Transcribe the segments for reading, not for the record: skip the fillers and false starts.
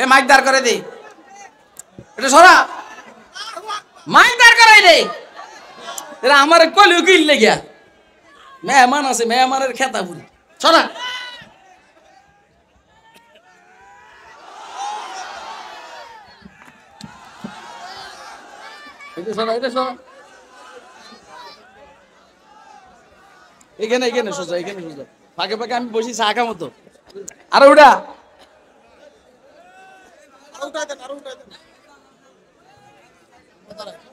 এ mic দাঁড় করে দে, এটা সরা মাইক দাঁড় করাই দে। এরা আমার কলিও কিনলে গিয়া মেহমান আছে, মেহমানের খেতা পুরি সরা। এখানে এখানে সোজা, এখানে সোজা, ফাঁকে ফাঁকে আমি বসি চা খামো তো। আর ওটা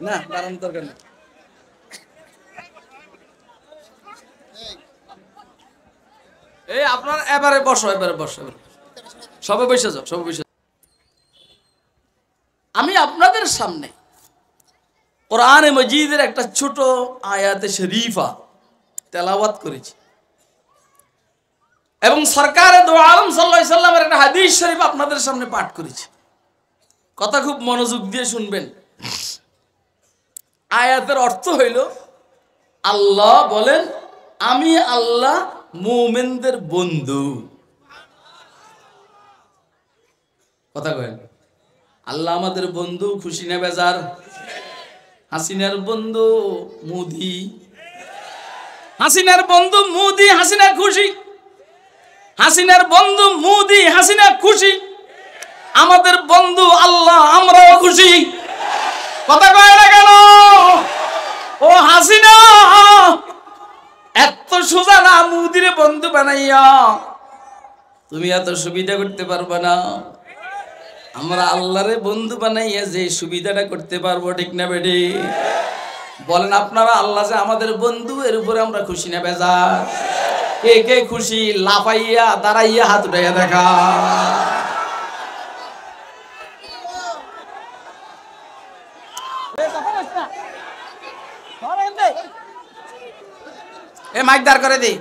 না দাঁড়ানোর দরকার নেই। এই আপনার এবারে বসো, এবারে বসো, এবারে সবে বসে যাও, সবে বসে। আমি আপনাদের সামনে কোরআনে মজিদের একটা ছোট আয়াতে শরীফা তেলাওয়াত করেছি এবং সরকারে দো আলম সাল্লাল্লাহু আলাইহি সাল্লামের একটা হাদিস শরীফ আপনাদের সামনে পাঠ করেছি। কথা খুব মনোযোগ দিয়ে শুনবেন। আয়াতের অর্থ হইল, আল্লাহ বলেন আমি আল্লাহ মুমিনদের বন্ধু। কথা কয়েন, আল্লাহ আমাদের বন্ধু, খুশি না বেজার? হাসিনার বন্ধু মোদি, হাসিনার বন্ধু মোদি, হাসিনা খুশি। হাসিনার বন্ধু মোদি, হাসিনা খুশি। আমাদের বন্ধু আল্লাহ, আমরাও খুশি। কথা কয় না কেন? ও হাসিনা, এত সোজা না মোদিরে বন্ধু বানাইয়া তুমি এত সুবিধা করতে পারবা না। আমরা আল্লাহরে বন্ধু বানাইয়া যে সুবিধাটা করতে পারবো, ঠিক না বেডি? বলেন আপনারা, আল্লাহ যে আমাদের বন্ধু, এর উপরে আমরা খুশি না বেজার? কে কে খুশি? লাফাইয়া দাঁড়াইয়া হাত উঠাইয়া দেখা। এ মাইক দাঁড় করে দে,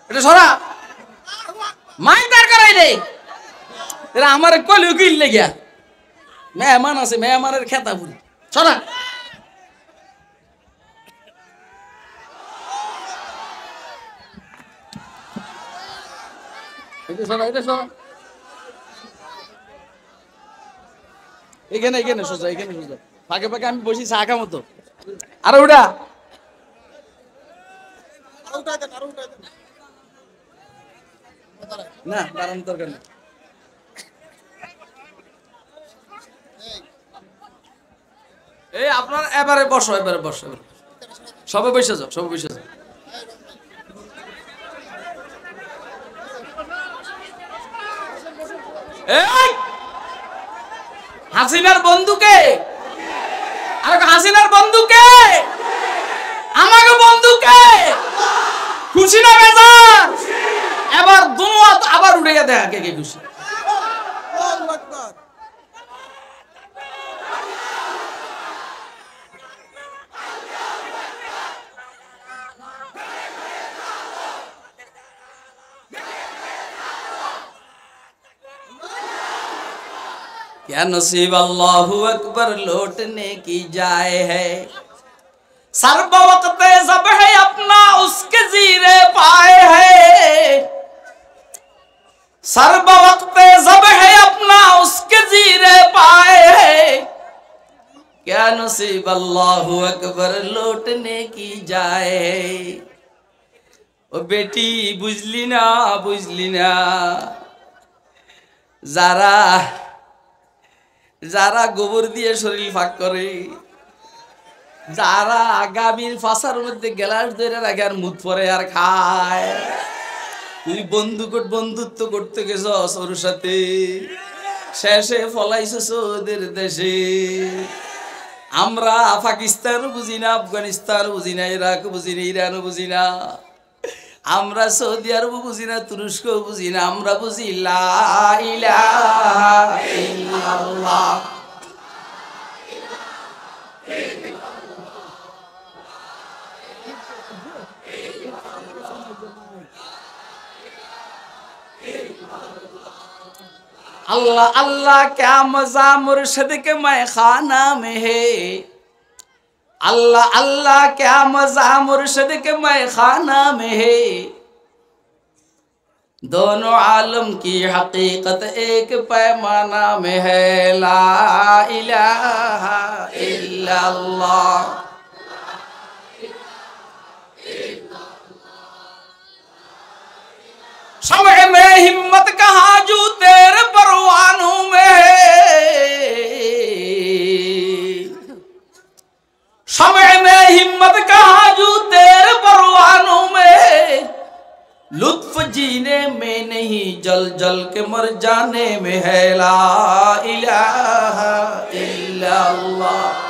এটা সরা মাইক দাঁড় করাই দে। এরা আমার কলিও কিনলে গিয়া মেহমান আছে, মেহমানের খেতা পুরি সরা। এখানে এখানে সোজা, এখানে সোজা, ফাঁকে ফাঁকে আমি বসি চা খামো তো। আর ওটা না দাঁড়ানোর দরকার নেই। এই আপনার এবারে বসো, এবারে বসো, এবারে সবে বসে যাও, সবে বসে যাও। এই হাসিনার বন্ধুকে, আর হাসিনার বন্ধুকে, আমাকে বন্ধুকে, খুশি না বেজার? এবার দুনো হাত আবার উঠে গিয়ে দেখা কে কে খুশি। क्या नसीब अल्लाहु अकबर लौटने की जाए है, सर्ब वक्त जब है अपना उसके जीरे पाए है, सर्ब वक्त जब है अपना उसके जीरे पाए है, क्या नसीब अल्लाहु अकबर लौटने की जाए है। ओ बेटी बुझली ना, बुझली ना, যারা যারা গোবর দিয়ে শরীর ফাঁক করে, যারা গাভীর ফাঁসার মধ্যে গ্লাস ধরে রাখে আর মুখ পরে আর খায়, তুই বন্ধুত্ব করতে গেছস ওর সাথে, শেষে ফলাইছস ওদের দেশে। আমরা পাকিস্তান বুঝি না, আফগানিস্তান বুঝি না, ইরাক বুঝি না, ইরান বুঝি না, আমরা সৌদি আরব বুঝি না, তুরস্ক বুঝি না, আমরা বুঝি লা ইলাহা ইল্লাল্লাহ। अल्लाह अल्लाह क्या मजा मुर्शिद के मैं खाना में है, अल्लाह अल्लाह क्या मजा मुर्शिद के मैं खाना में है, दोनों आलम की हकीकत एक पैमाना में है, ला इलाहा इल्लल्लाह। समय में हिम्मत कहाँ जू तेरे परवानों में है, समय में हिम्मत कहाँ जू तेरे परवानों में, लुत्फ जीने में नहीं जल जल के मर जाने में है, ला इलाहा इल्लल्लाह।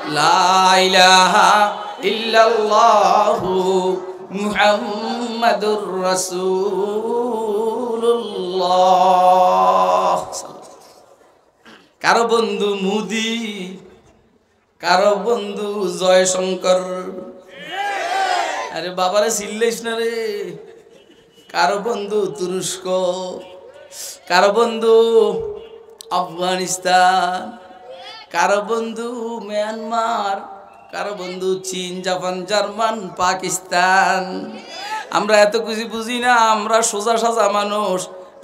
ला इलाहा इल्लल्लाहु मुहम्मदुर रसूलुल्लाह। কারো বন্ধু মোদি, কারো বন্ধু জয়শঙ্কর, আরে বাবারে চিল্লাইস না রে। কারো বন্ধু তুরস্ক, কারো বন্ধু আফগানিস্তান, কারো বন্ধু মিয়ানমার, কারো বন্ধু চীন, জাপান, জার্মান, পাকিস্তান। আমরা এত কিছু বুঝি না, আমরা সোজা সাজা মানুষ।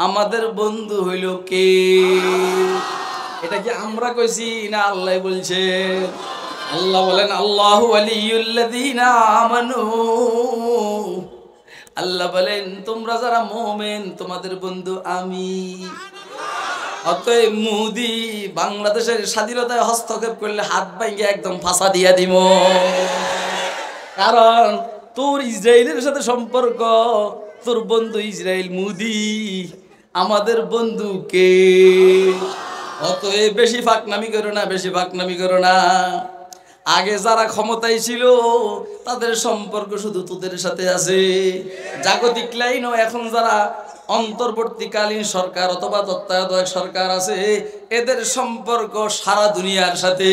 আমাদের বন্ধু হইল কে? এটা কি আমরা কইছি না আল্লাহ বলছে? আল্লাহ বলেন আল্লাহু ওয়ালিয়ুল্লাযীনা আমানু। আল্লাহ বলেন তোমরা যারা মুমিন তোমাদের বন্ধু আমি। অতএব মোদি বাংলাদেশের স্বাধীনতায় হস্তক্ষেপ করলে হাত ভাঙিয়ে একদম ফাঁসা দিয়া দিব। কারণ তোর ইসরায়েলের সাথে সম্পর্ক, তোর বন্ধু ইসরায়েল মোদি, আমাদের বন্ধু কে? অতএব বেশি ফাঁকনামি করো না, বেশি ফাঁকনামি করো না। আগে যারা ক্ষমতায় ছিল তাদের সম্পর্ক শুধু তোদের সাথে আছে, জাগতিক লাইনও। এখন যারা অন্তর্বর্তীকালীন সরকার অথবা তত্ত্বাবধায়ক সরকার আছে, এদের সম্পর্ক সারা দুনিয়ার সাথে।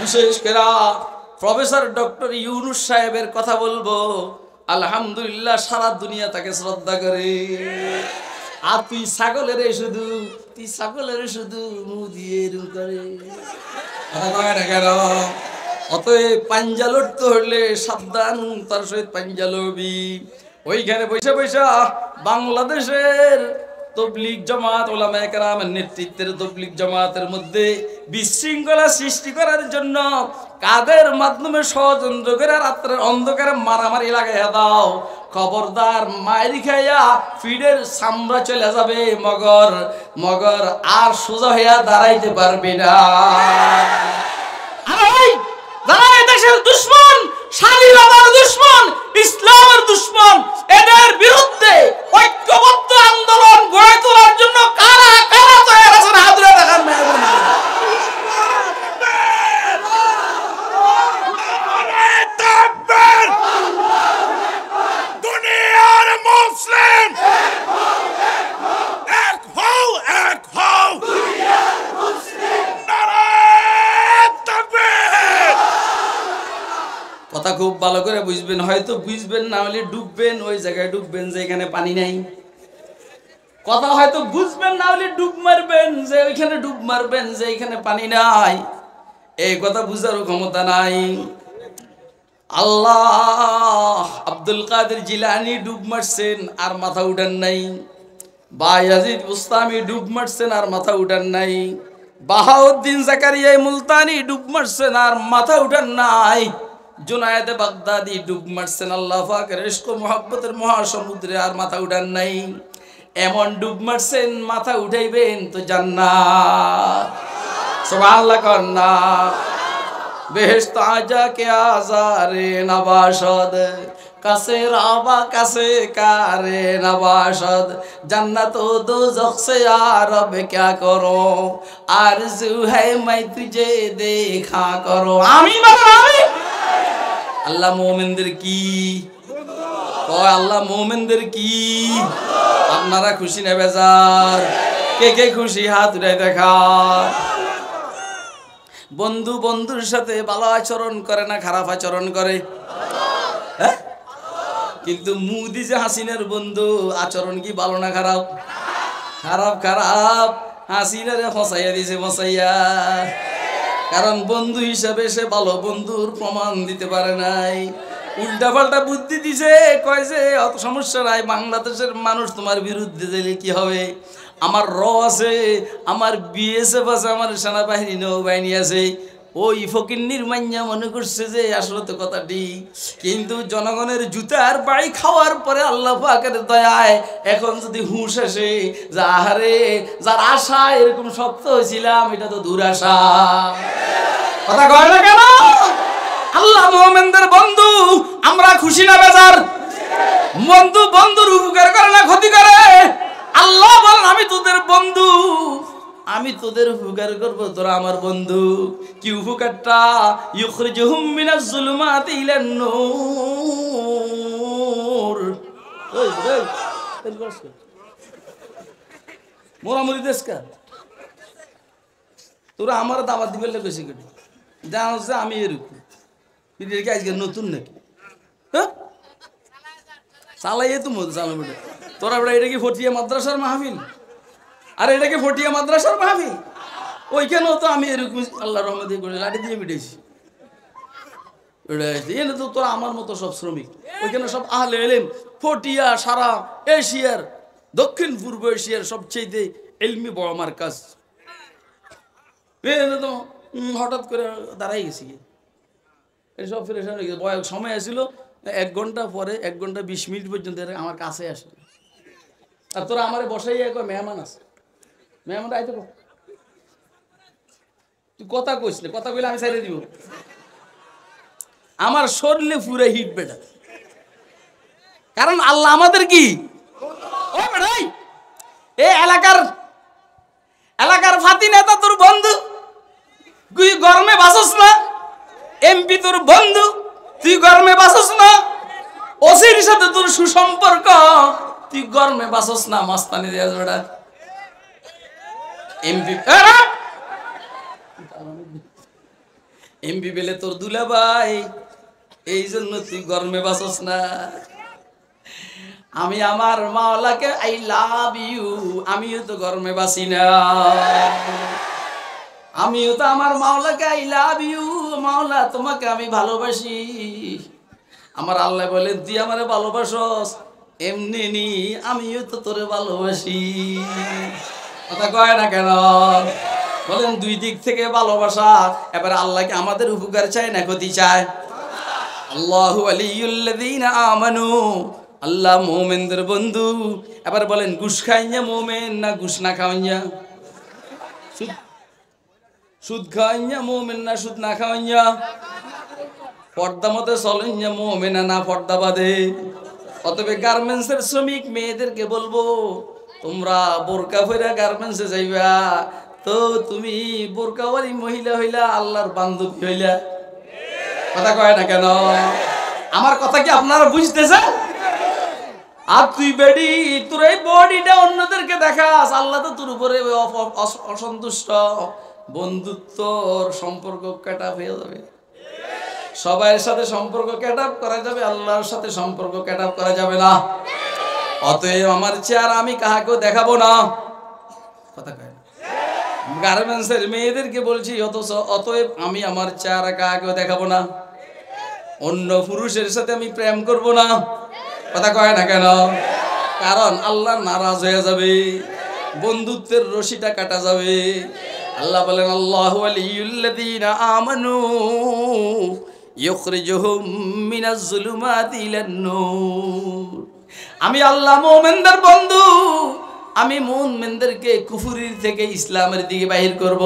বিশেষ করে প্রফেসর ডক্টর ইউনূস সাহেবের কথা বলবো, আলহামদুলিল্লাহ সারা দুনিয়া তাকে শ্রদ্ধা করে। আর তুই ছাগলের শুধু, তুই ছাগলের শুধু মুদিয়ে করে। অতএব পাঞ্জা লড়তে হলে সাবধান, তার সহিত পাঞ্জা লড়বি। ওইখানে বৈশা বৈশা বাংলাদেশের তবলিগ জামাত, ওলামায়ে কেরামের নেতৃত্বের তবলিগ জামাতের মধ্যে বিশৃঙ্খলা সৃষ্টি করার জন্য কাদের মাধ্যমে ষড়যন্ত্র করে রাত্রের অন্ধকারে মারামারি লাগাইয়া দাও। খবরদার, মাইরি খাইয়া ফিডের সামরা চলে যাবে মগর, মগর আর সোজা হইয়া দাঁড়াইতে পারবে না। দেশের দুশ্মন, স্বাধীনতার দুশ্মন, ইসলামের দুশ্মন, এদের বিরুদ্ধে ঐক্যবদ্ধ আন্দোলন গড়ে তোলার জন্য কারা কারা তৈরি আছেন হাত তুলে দেখান। দুনিয়ার মুসলিম এক হও, এক হও, দুনিয়ার মুসলিম নারায়ে তাকবীর। কথা খুব ভালো করে বুঝবেন, হয়তো বুঝবেন না হলে ডুববেন ওই জায়গায়, ডুববেন যেখানে পানি নাই। কথা হয়তো বুঝবেন না হলে ডুব মারবেন, যে ওইখানে ডুব মারবেন যে এখানে পানি নাই। এই কথা বুঝার ক্ষমতা নাই। আল্লাহ আব্দুল কাদের জিলানী ডুব মারছেন আর মাথা উঠান নাই। বায়াজিদ বুস্তামি ডুব মারছেন আর মাথা উঠান নাই। বাহাউদ্দিন জাকারিয়া মুলতানি ডুব মারছেন আর মাথা উঠান নাই। জুনায়েদ বাগদাদি ডুব মারছেন আল্লাহ পাকের ইশক ও মুহাব্বতের মহাসমুদ্রে আর মাথা উঠান নাই। এমন ডুব মারছেন মাথা উঠাইবেন তো জান্নাত। সুবহানাল্লাহ কন্না বেহেশত আজা কে আজারে নবাশদ, কাছে রাবা কাছে কারে নবাশদ, জান্নাত ও দোজখ সে আরব क्या करो, आरज़ू है मैं तुझे देखा करो। आमीन आमीन। আল্লাহ মুমিনদের কি কয়? আল্লাহ মুমিনদের কি? আপনারা খুশি না বেজার? কে কে খুশি হাত উঠাই দেখা। বন্ধু বন্ধুর সাথে ভালো আচরণ করে না খারাপ আচরণ করে? হ্যাঁ, কিন্তু মোদি যে হাসিনার বন্ধু, আচরণ কি ভালো না খারাপ? খারাপ খারাপ। হাসিনারে ফসাইয়া দিছে, ফসাইয়া কারণ বন্ধু হিসাবে সে ভালো বন্ধুর প্রমাণ দিতে পারে নাই, উল্টা পাল্টা বুদ্ধি দিছে, কয় যে অত সমস্যা নাই, বাংলাদেশের মানুষ তোমার বিরুদ্ধে দিলে কি হবে, আমার র আছে, আমার বিএসএফ আছে, আমার সেনাবাহিনী নৌবাহিনী আছে। ওই ফকিন্নির মাইয়া মনে করছে যে আসলে তো কথাটি, কিন্তু জনগণের জুতার বাড়ি খাওয়ার পরে আল্লাহ পাকের দয়ায় এখন যদি হুঁশ আসে যে আহারে যার আশা এরকম শক্ত হয়েছিলাম এটা তো দুরাশা। কথা কয় না কেন? আল্লাহ মুমিনদের বন্ধু, আমরা খুশি না বেজার? বন্ধু বন্ধুর উপকার করে না ক্ষতি করে? আল্লাহ বলেন আমি তোদের বন্ধু, আমি তোদের উপকার করব, তোরা আমার বন্ধু। কি উপকারটা? ইউখরিজুহুম মিনাজ যুলুমাতি ইলান নূর। ওই মোরামুরি দেশকা তোরা আমার দাওয়াত দিবে কইছিস কেন? জানো যে আমি এরকম কি আজকে নতুন নাকি? হ্যাঁ চালাইয়ে তো মতো চালো বেটা। তোরা বেটা এটা কি ফটিয়া মাদ্রাসার মাহফিল? আর এটা কি ফটিয়া মাদ্রাসার মাহফিল? ওইখানেও তো আমি এরকম আল্লাহর রহমতে করে লাঠি দিয়ে পিটাইছি। এনে তো তোরা আমার মতো সব শ্রমিক, ওইখানে সব আহলে ইলম। ফটিয়া সারা এশিয়ার, দক্ষিণ পূর্ব এশিয়ার সবচেয়ে ইলমি বড় মার্কাজ। এনে তো হঠাৎ করে দাঁড়াই গেছি, সব ফ্রেশন হয়ে গেছে। বয়স সময় আসছিল 1 ঘন্টা পরে, 1 ঘন্টা 20 মিনিট পর্যন্ত আমার কাছে আসে। আর তোরা আমার বসাই কয় মেহমান আছে, মেহমান আইতে কো, তুই কথা কইসলে, কথা কইলে আমি ছাইড়ে দিব। আমার শরীরে পুরো হিট বেটা, কারণ আল্লাহ আমাদের কি ও বেটাই এই এলাকার ফাতি নেতা তোর বন্ধু, তুই গরমে বাসস না। এমপি তোর বন্ধু, তুই গরমে বাসস না। ওসির সাথে তোর সুসম্পর্ক, তুই গরমে বাসস না। মাস্তানি দেয়া বেটা এমপি বেলে তোর দুলাভাই, এই জন্য তুই গরমে বাসস না। আমি আমার মাওলাকে আই লাভ ইউ, আমিও তো গরমে বাসি না। আমিও তো আমার মাওলাকে আই লাভ ইউ, মাওলা তোমাকে আমি ভালোবাসি। আমার আল্লাহ বলেন তুই আমারে ভালোবাসস, এমনি নি আমিও তো তোরে ভালোবাসি। কথা কয় না কেন? বলেন দুই দিক থেকে ভালোবাসা। এবার আল্লাহকে আমাদের উপকার চায় না ক্ষতি চায়? আল্লাহু ওয়ালিয়ুল্লাযীনা আমানু, আল্লাহ মুমিনদের বন্ধু। এবার বলেন ঘুষ খাইয়া মুমিন না ঘুষ না খাওয়াইয়া? সুদ খাওয়াইয়া মুমিন না সুদ না খাওয়াইয়া? পর্দা মতে চলেন মুমিন না পর্দা বাঁধে? অতএব গার্মেন্টসের শ্রমিক মেয়েদেরকে বলবো, তোমরা বোরকা পরে গার্মেন্টসে যাইবা তো তুমি বোরকাওয়ালি মহিলা হইলা, আল্লাহর বান্ধবী হইলা। কথা কয় না কেন? আমার কথা কি আপনারা বুঝতেছেন? আর তুই বেডি তোর এই বডিটা অন্যদেরকে দেখাস, আল্লাহ তো তোর উপরে অসন্তুষ্ট। বন্ধুত্বর সম্পর্ক কাটা হয়ে যাবে, সবার সাথে সম্পর্ক কাটাপ করা যাবে, আল্লাহর সাথে সম্পর্ক কাটাপ করা যাবে না। অতএব আমার চেহারা আমি কাহাকেও দেখাবো না। কথা কয় না? গার্মেন্টসের মেয়েদেরকে বলছি, অতএব আমি আমার চেহারা কাহাকেও দেখাবো না। অন্য পুরুষের সাথে আমি প্রেম করব না। কথা কয় না কেন? কারণ আল্লাহ নারাজ হয়ে যাবে, বন্ধুত্বের রশিটা কাটা যাবে। আল্লাহ বলেন আল্লাহু ওয়ালিয়ুল্লাযীনা আমানু ইউখরিজুহুম মিনাজ যুলুমাতি ইলান নূর। আমি আল্লাহ মুমিনদের বন্ধু, আমি মুমিনদেরকে কুফরির থেকে ইসলামের দিকে বাহির করব।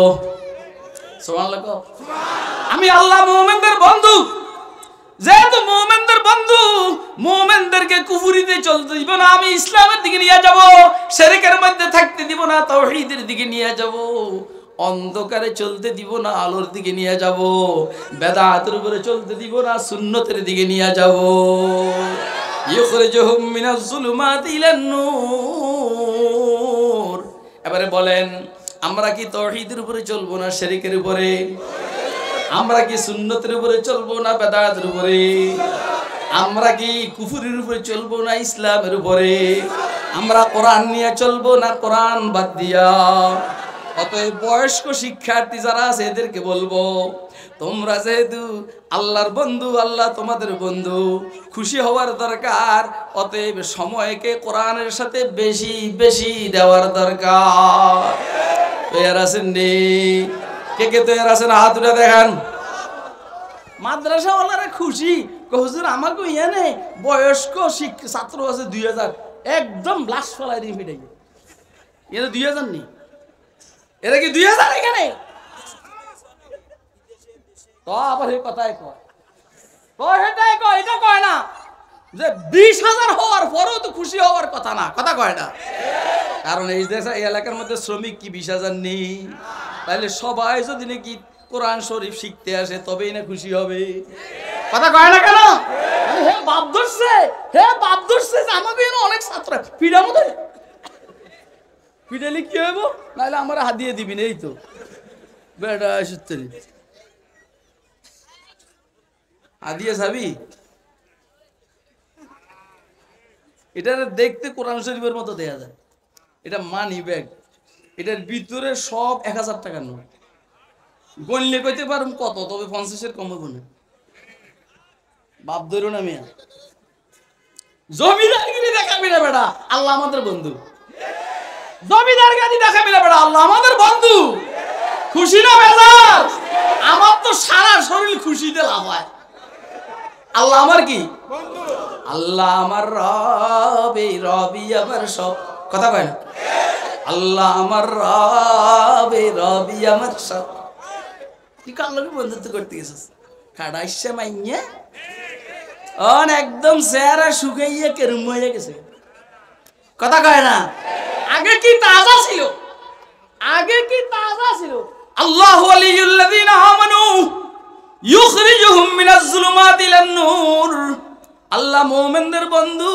সুবহানাল্লাহ। আমি আল্লাহ মুমিনদের বন্ধু, যেহেতু মুমিনদের বন্ধু, মুমিনদেরকে কুফরিতে চলতে দিব না, আমি ইসলামের দিকে নিয়ে যাব। শিরকের মধ্যে থাকতে দিব না, তাওহীদের দিকে নিয়ে যাব। অন্ধকারে চলতে দিব না, আলোর দিকে নিয়ে যাব। বেদাতের উপরে চলতে দিব না, সুন্নতের দিকে নিয়ে যাব। ইউখরিজুহুম মিনাজ যুলুমাতি ইলান নূর। এবারে বলেন আমরা কি তাওহীদের উপরে চলবো না শিরকের উপরে? আমরা কি সুন্নতের উপরে চলবো না বেদাতের উপরে? আমরা কি কুফরের উপরে চলবো না ইসলামের উপরে? আমরা কোরআন নিয়ে চলবো না কোরআন বাদ দিয়া? অতএব বয়স্ক শিক্ষার্থী যারা আছে এদেরকে বলবো, তোমরা যেহেতু আল্লাহর বন্ধু, আল্লাহ তোমাদের বন্ধু, খুশি হওয়ার দরকার। অতএব সময়কে কোরআনের সাথে বেশি বেশি দেওয়ার দরকার। তৈরি আছেন নি? কে কে তৈরি আছেন? হাত উঠে দেখান। মাদ্রাসাওয়ালারা খুশি, হুজুর আমাকে ইয়ানে বয়স্ক ছাত্র আছে 2000, একদম লাশ ফলাই দিয়ে ফিটাই। এরা 2000 নেই, এরা কি 2000 এখানে? তো আবার এই কথাই কয়, তো এটাই কয়, এটা কয় না যে 20,000 হওয়ার পরেও তো খুশি হওয়ার কথা না, কথা কয় না। কারণ এই দেশে এই এলাকার মধ্যে শ্রমিক কি 20,000 নেই? তাহলে সবাই যদি নাকি কোরআন শরীফ শিখতে আসে তবেই না খুশি হবে, কথা কয় না কেন? হে বাপ ধরছে, হে বাপ ধরছে যে আমাকে অনেক ছাত্র পিড়ার মধ্যে পিটালি কি হইব? নাহলে আমার হাত দিয়ে দিবি না, এই তো বেটা সত্যি হাদিয়ে যাবি। এটা দেখতে কোরআন শরীফের মতো দেয়া যায়। এটা মানি ব্যাগ, এটার ভিতরে সব 1000 টাকার নোট। গণলে কইতে পারুম কত, তবে 50-এর কম হবে না। বাপ ধরো না মিয়া, জমিদারগিরি দেখাবি না বেটা, আল্লাহ আমাদের বন্ধু। জমিদার গাড়ি দেখাবি না বেটা, আল্লাহ আমাদের বন্ধু। খুশি না বেজার? আমার তো সারা শরীর খুশিতে লাভ হয়। আল্লাহ আমার কি বন্ধু? আল্লাহ আমার রবি, রবি আমার সব, কথা কয় না? আল্লাহ আমার রবি, রবি আমার সব। তুই কার লোকের বন্ধুত্ব করতে গেছিস? খাড়াইসা মাইয়া অন একদম চেহারা শুকাইয়া কেরম হয়ে গেছে, কথা কয় না? আগে কি তাজা ছিল, আগে কি তাজা ছিল। আল্লাহু ওয়ালিয়ুল্লাযিনা আমানু ইউখরিজুহুম মিনাজ যুলুমাতি ইলান নূর। আল্লাহ মুমিনদের বন্ধু,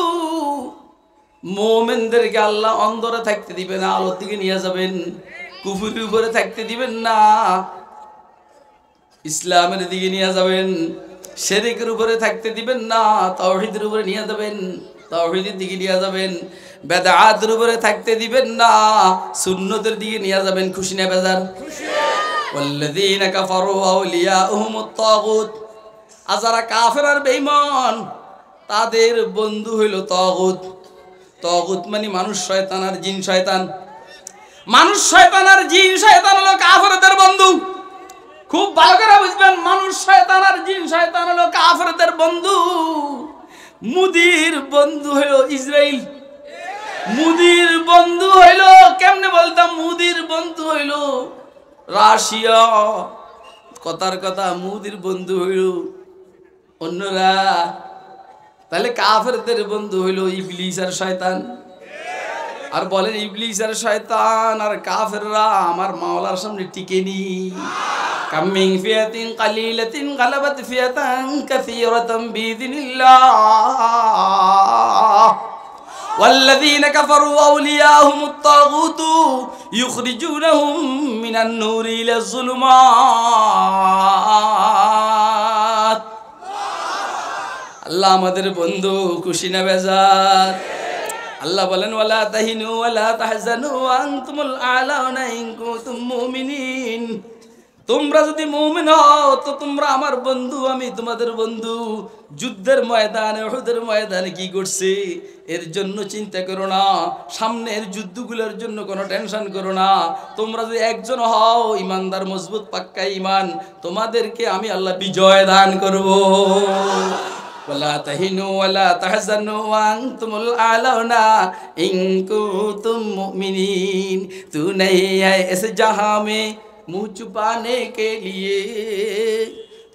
মুমিনদেরকে আল্লাহ অন্ধকারে থাকতে দিবেন না, আলোর দিকে নিয়ে যাবেন। কুফরের উপরে থাকতে দিবেন না, ইসলামের দিকে নিয়ে যাবেন। শিরকের উপরে থাকতে দিবেন না, তাওহীদের উপরে নিয়ে যাবেন, তাওহীদের দিকে নিয়ে যাবেন। বেদাতের উপরে থাকতে দিবেন না, সুন্নতের দিকে নিয়ে যাবেন। খুশি না বেজার? ওয়াল্লাযীনা কাফারু আউলিয়াউহুমুত তাগুত। আর যারা কাফের আর বেঈমান তাদের বন্ধু হইল তাগুত। তাগুত মানে মানুষ শয়তান আর জিন শয়তান। মানুষ শয়তান আর জিন শয়তান হলো কাফেরদের বন্ধু। খুব ভালো করে বুঝবেন, মানুষ শয়তান আর জিন শয়তান হলো কাফেরদের বন্ধু। মুদির বন্ধু হইল ইসরাইল। মুদির বন্ধু হইল, কেমনে বলতাম, মুদির বন্ধু হইল রাশিয়া। কথার কথা, মুদির বন্ধু হইল অন্যরা। তাহলে কাফেরদের বন্ধু হইল ইবলিস আর শয়তান। আর বলেন ইবলিস আর শয়তান আর কাফেররা আমার মাওলার সামনে টিকেনি। কাম মিন ফিয়াতিন কালিলাতিন গালাবাত ফিয়াতান কাসীরাতান বিইذনিল্লাহ। والذين كفروا أولياءهم الطاغوت يخرجونهم من النور إلى الظلمات। আল্লাহ আমাদের বন্ধু, খুশি না বেজার? আল্লাহ বলেন ওয়ালা তাহিনু ওয়ালা তাহজানু ওয়া আনতুমুল আ'লাউনা ইন কুনতুম মুমিনিন। তোমরা যদি মুমিন হও তো তোমরা আমার বন্ধু, আমি তোমাদের বন্ধু। যুদ্ধের ময়দানে, উহুদের ময়দানে কি করছে এর জন্য চিন্তা করো না, সামনের যুদ্ধগুলোর জন্য কোনো টেনশন করো না। তোমরা যদি একজন হও ইমানদার, মজবুত পাক্কা ঈমান, তোমাদেরকে আমি আল্লাহ বিজয় দান করব। ওয়ালা তাহিনু ওয়ালা তাহজানু ওয়া আনতুমুল আ'লাউনা ইন কুনতুম মুমিনিন। তু नहीं है इस जहां में मुँह छुपाने के लिए,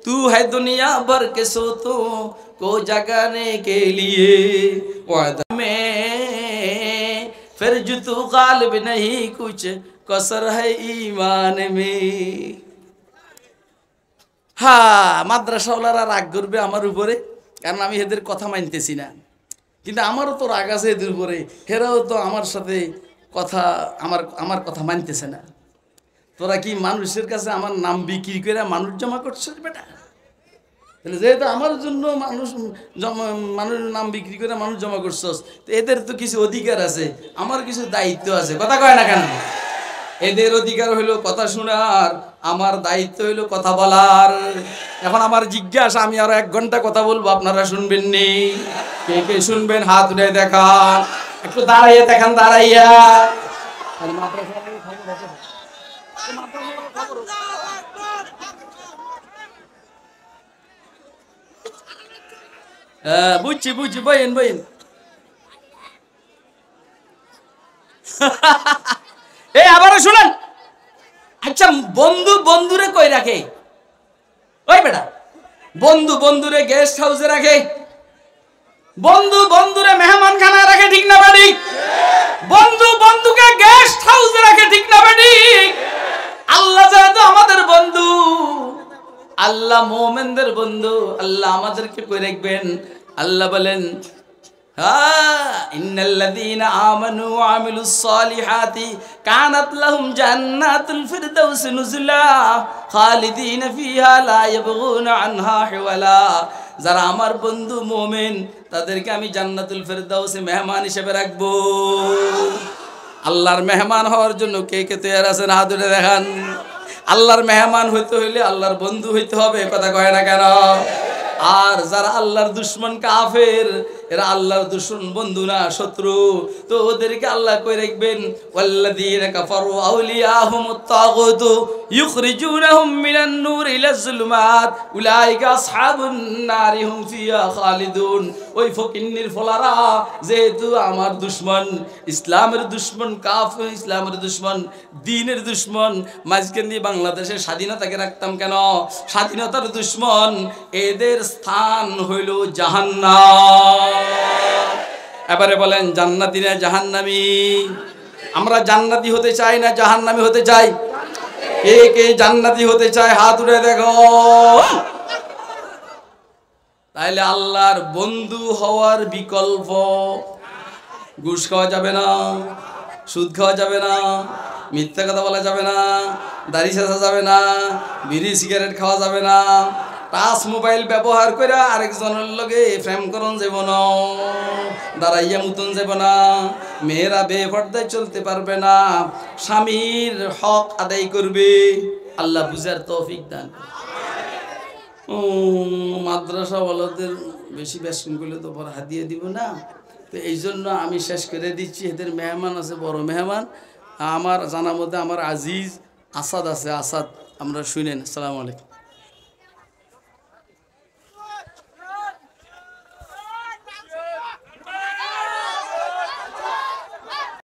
तू है दुनिया भर के सोतों को जगाने के लिए। वादा में फिर जो तू गालिब नहीं, कुछ कसर है ईमान में। হ্যাঁ, মাদ্রাসাওয়ালারা রাগ করবে আমার উপরে, কারণ আমি এদের কথা মানতেছি না। কিন্তু আমারও তো রাগ আছে এদের উপরে, হেরাও তো আমার সাথে কথা, আমার কথা মানতেছে না। তোরা কি মানুষের কাছে আমার নাম বিক্রি করে মানুষ জমা করছিস বেটা? তাহলে যেহেতু আমার জন্য মানুষের নাম বিক্রি করে মানুষ জমা করছস, তো এদের তো কিছু অধিকার আছে, আমার কিছু দায়িত্ব আছে, কথা কয় না কেন? এদের অধিকার হইলো কথা শোনার, আমার দায়িত্ব হইলো কথা বলার। এখন আমার জিজ্ঞাসা, আমি আরো 1 ঘন্টা কথা বলবো, আপনারা শুনবেন নি? কে কে শুনবেন হাত উঠে দেখান, একটু দাঁড়াইয়া দেখান, দাঁড়াইয়া। বুঝছি বুঝছি, বইন বইন। এই আবারও শুনেন। আচ্ছা, বন্ধু বন্ধুরে কই রাখে? ওই বেটা, বন্ধু বন্ধুরে গেস্ট হাউসে রাখে, বন্ধু বন্ধুরে মেহমানখানায় রাখে, ঠিক না বেঠিক? বন্ধু বন্ধুকে গেস্ট হাউসে রাখে, ঠিক না বেঠিক? আল্লাহ যেহেতু আমাদের বন্ধু, আল্লাহ মুমিনদের বন্ধু, আল্লাহ আমাদেরকে কই রাখবেন? আল্লাহ বলেন, ইন্নাল্লাযীনা আমানু ওয়া আমিলুস সালিহাতি কানাত লাহুম জান্নাতুল ফিরদাউস নুজুলা খালিদিনা ফিহা লা ইয়াবগুনা আনহা হিওয়ালা। যারা আমার বন্ধু মুমিন, তাদেরকে আমি জান্নাতুল ফিরদাউসে মেহমান হিসেবে রাখবো। আল্লাহর মেহমান হওয়ার জন্য কে কে তৈরি আছেন? হাত তুলে দেখান। আল্লাহর মেহমান হইতে হইলে আল্লাহর বন্ধু হইতে হবে, কথা কয় না কেন? আর যারা আল্লাহর দুশমন কাফের, এরা আল্লাহর দুশমন, বন্ধু না, শত্রু। তো ওদেরকে আল্লাহ কই রাখবেন, ওয়াল্লাযীনা কাফারু আউলিয়াহুমুত তাগুতু ইউখরিজুনাহুম মিনান নূর ইলাজ যুলুমাত উলাইকা আসহাবুন নারি হুম ফিহা খালিদুন। ওই ফকিন্নির ফলারা যেহেতু আমার দুশমন, ইসলামের দুশমন, কাফের ইসলামের দুশমন, দ্বীনের দুশমন, মাঝখান দিয়ে বাংলাদেশের স্বাধীনতাকে রাখতাম কেন? স্বাধীনতার দুশমন, এদের স্থান হইল জাহান্নাম। এবারে বলেন, জান্নাতি না জাহান্নামী? আমরা জান্নাতি হতে চাই না জাহান্নামী হতে চাই? কে কে জান্নাতি হতে চায় হাত উঠে দেখো। তাইলে আল্লাহর বন্ধু হওয়ার বিকল্প, ঘুষ খাওয়া যাবে না, সুদ খাওয়া যাবে না, মিথ্যা কথা বলা যাবে না, দাড়ি ছেঁচা যাবে না, বিড়ি সিগারেট খাওয়া যাবে না, টাচ মোবাইল ব্যবহার করে আরেকজনের লগে প্রেম করন যাব না, দাঁড়াইয়া মুতন যাব না, মেয়েরা বেপর্দায় চলতে পারবে না, স্বামীর হক আদায় করবে। আল্লাহ বুঝার তৌফিক দান। মাদ্রাসা ওয়ালাদের বেশি বেশন করলে তো বড় হাদিয়া দিব না, তো এই জন্য আমি শেষ করে দিচ্ছি। এদের মেহমান আছে, বড় মেহমান আমার জানার মধ্যে আমার আজিজ আসাদ আছে। আসাদ, আমরা শুনেন। আসসালামু আলাইকুম।